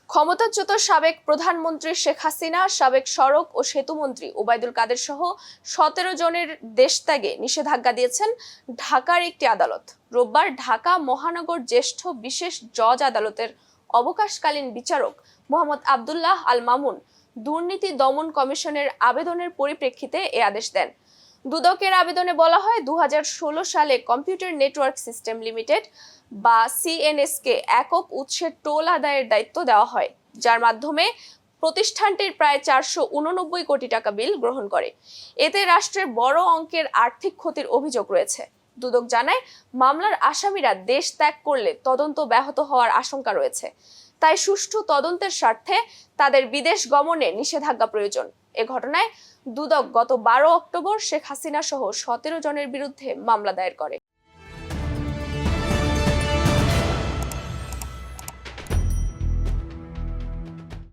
ক্ষমতাচ্যুত সাবেক প্রধানমন্ত্রী শেখ হাসিনা, সাবেক সড়ক ও সেতুমন্ত্রী ওবায়দুল কাদের সহ 17 জনের দেশত্যাগে নিষেধাজ্ঞা দিয়েছেন ঢাকার একটি আদালত। রোববার ঢাকা মহানগর জ্যেষ্ঠ বিশেষ জজ আদালতের অবকাশকালীন বিচারক মোহাম্মদ আব্দুল্লাহ আল মামুন দুর্নীতি দমন কমিশনের আবেদনের পরিপ্রেক্ষিতে এ আদেশ দেন। দুদকের আবেদনে বলা হয়, 2016 সালে কম্পিউটার নেটওয়ার্ক সিস্টেম লিমিটেড বা সিএনএস কে একক উৎসের টোল আদায়ের দায়িত্ব দেওয়া হয়, যার মাধ্যমে প্রতিষ্ঠানটির প্রায় 489 কোটি টাকা বিল গ্রহণ করে। এতে রাষ্ট্রের বড় অঙ্কের আর্থিক ক্ষতির অভিযোগ রয়েছে। দুদক জানায়, মামলার আসামিরা দেশ ত্যাগ করলে তদন্ত ব্যাহত হওয়ার আশঙ্কা রয়েছে। তাই সুষ্ঠু তদন্তের স্বার্থে তাদের বিদেশ গমনে নিষেধাজ্ঞা প্রয়োজন। এ ঘটনায় দুদক গত 12 অক্টোবর শেখ হাসিনা সহ 17 জনের বিরুদ্ধে মামলা দায়ের করে।